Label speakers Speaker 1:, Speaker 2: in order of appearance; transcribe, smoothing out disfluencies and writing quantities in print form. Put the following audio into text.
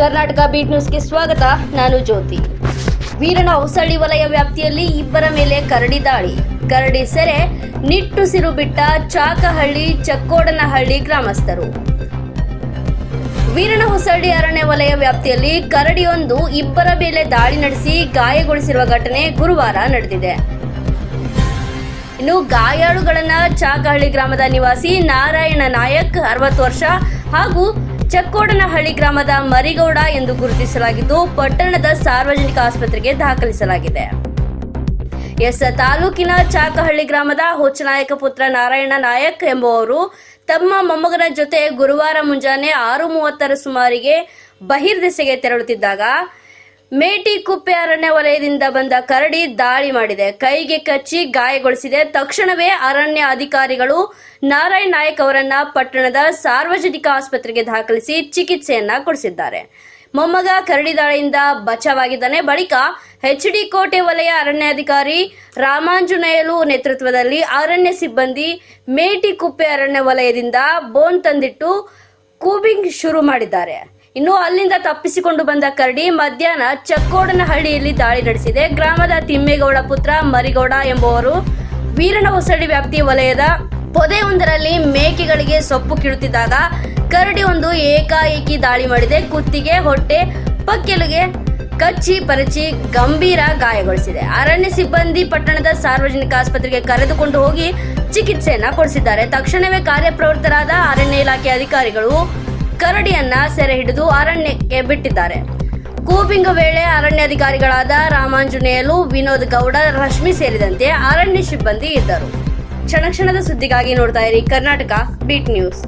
Speaker 1: Karnataka beet ನ್ಯೂಸ್ಗೆ ಸ್ವಾಗತ. ನಾನು ಜ್ಯೋತಿ. ವೀರನ ಹೊಸಳ್ಳಿ ವಲಯ ವ್ಯಾಪ್ತಿಯಲ್ಲಿ ಇಬ್ಬರ ಮೇಲೆ ಕರಡಿ ದಾಳಿ. ಕರಡಿ ಸೆರೆ ನಿಟ್ಟುಸಿರು ಬಿಟ್ಟ ಚಾಕಹಳ್ಳಿ ಚಕ್ಕೋಡನಹಳ್ಳಿ ಗ್ರಾಮಸ್ಥರು. ವೀರನ ಹೊಸಳ್ಳಿ ಅರಣ್ಯ ವಲಯ ವ್ಯಾಪ್ತಿಯಲ್ಲಿ ಕರಡಿಯೊಂದು ಇಬ್ಬರ ಮೇಲೆ ದಾಳಿ ನಡೆಸಿ ಗಾಯಗೊಳಿಸಿರುವ ಘಟನೆ ಗುರುವಾರ ನಡೆದಿದೆ. ಇನ್ನು ಗಾಯಾಳುಗಳನ್ನ ಚಾಕಹಳ್ಳಿ ಗ್ರಾಮದ ನಿವಾಸಿ ನಾರಾಯಣ ನಾಯಕ್ 60 ವರ್ಷ ಹಾಗೂ ಚಕ್ಕೋಡನಹಳ್ಳಿ ಗ್ರಾಮದ ಮರಿಗೌಡ ಎಂದು ಗುರುತಿಸಲಾಗಿದ್ದು ಪಟ್ಟಣದ ಸಾರ್ವಜನಿಕ ಆಸ್ಪತ್ರೆಗೆ ದಾಖಲಿಸಲಾಗಿದೆ. ತಾಲೂಕಿನ ಚಾಕಹಳ್ಳಿ ಗ್ರಾಮದ ಹೊಚ್ಚನಾಯಕ ಪುತ್ರ ನಾರಾಯಣ ನಾಯಕ್ ಎಂಬುವವರು ತಮ್ಮ ಮೊಮ್ಮಗನ ಜೊತೆ ಗುರುವಾರ ಮುಂಜಾನೆ 6:30 ಸುಮಾರಿಗೆ ಬಹಿರ್ದೆಸೆಗೆ ತೆರಳುತ್ತಿದ್ದಾಗ ಮೇಟಿಕುಪ್ಪೆ ಅರಣ್ಯ ವಲಯದಿಂದ ಬಂದ ಕರಡಿ ದಾಳಿ ಮಾಡಿದೆ. ಕೈಗೆ ಕಚ್ಚಿ ಗಾಯಗೊಳಿಸಿದೆ. ತಕ್ಷಣವೇ ಅರಣ್ಯ ಅಧಿಕಾರಿಗಳು ನಾರಾಯಣ್ ನಾಯಕ್ ಅವರನ್ನ ಪಟ್ಟಣದ ಸಾರ್ವಜನಿಕ ಆಸ್ಪತ್ರೆಗೆ ದಾಖಲಿಸಿ ಚಿಕಿತ್ಸೆಯನ್ನ ಕೊಡಿಸಿದ್ದಾರೆ. ಮೊಮ್ಮಗ ಕರಡಿ ದಾಳಿಯಿಂದ ಬಚಾವಾಗಿದ್ದಾನೆ. ಬಳಿಕ HD ಕೋಟೆ ವಲಯ ಅರಣ್ಯಾಧಿಕಾರಿ ರಾಮಾಂಜನೇಯಲು ನೇತೃತ್ವದಲ್ಲಿ ಅರಣ್ಯ ಸಿಬ್ಬಂದಿ ಮೇಟಿಕುಪ್ಪೆ ಅರಣ್ಯ ವಲಯದಿಂದ ಬೋನ್ ತಂದಿಟ್ಟು ಕೂಬಿಂಗ್ ಶುರು ಮಾಡಿದ್ದಾರೆ. ಇನ್ನು ಅಲ್ಲಿಂದ ತಪ್ಪಿಸಿಕೊಂಡು ಬಂದ ಕರಡಿ ಮಧ್ಯಾಹ್ನ ಚಕ್ಕೋಡನಹಳ್ಳಿಯಲ್ಲಿ ದಾಳಿ ನಡೆಸಿದೆ. ಗ್ರಾಮದ ತಿಮ್ಮೇಗೌಡ ಪುತ್ರ ಮರಿಗೌಡ ಎಂಬುವರು ವೀರನ ಹೊಸಳ್ಳಿ ವ್ಯಾಪ್ತಿ ವಲಯದ ಪೊದೆಯೊಂದರಲ್ಲಿ ಮೇಕೆಗಳಿಗೆ ಸೊಪ್ಪು ಕೀಳುತ್ತಿದ್ದಾಗ ಕರಡಿ ಒಂದು ಏಕಾಏಕಿ ದಾಳಿ ಮಾಡಿದೆ. ಕುತ್ತಿಗೆ, ಹೊಟ್ಟೆ, ಪಕ್ಕೆಲುಗೆ ಕಚ್ಚಿ ಪರಚಿ ಗಂಭೀರ ಗಾಯಗೊಳಿಸಿದೆ. ಅರಣ್ಯ ಸಿಬ್ಬಂದಿ ಪಟ್ಟಣದ ಸಾರ್ವಜನಿಕ ಆಸ್ಪತ್ರೆಗೆ ಕರೆದುಕೊಂಡು ಹೋಗಿ ಚಿಕಿತ್ಸೆಯನ್ನ ಕೊಡಿಸಿದ್ದಾರೆ. ತಕ್ಷಣವೇ ಕಾರ್ಯಪ್ರವೃತ್ತರಾದ ಅರಣ್ಯ ಇಲಾಖೆ ಅಧಿಕಾರಿಗಳು ಕರಡಿಯನ್ನ ಸೆರೆ ಹಿಡಿದು ಅರಣ್ಯಕ್ಕೆ ಬಿಟ್ಟಿದ್ದಾರೆ. ಕೂಬಿಂಗ್ ವೇಳೆ ಅರಣ್ಯಾಧಿಕಾರಿಗಳಾದ ರಾಮಾಂಜನೇಯಲು, ವಿನೋದ್ ಗೌಡ, ರಶ್ಮಿ ಸೇರಿದಂತೆ ಅರಣ್ಯ ಸಿಬ್ಬಂದಿ ಇದ್ದರು. ಕ್ಷಣ ಕ್ಷಣದ ಸುದ್ದಿಗಾಗಿ ನೋಡ್ತಾ ಇರಿ ಕರ್ನಾಟಕ ಬೀಟ್ ನ್ಯೂಸ್.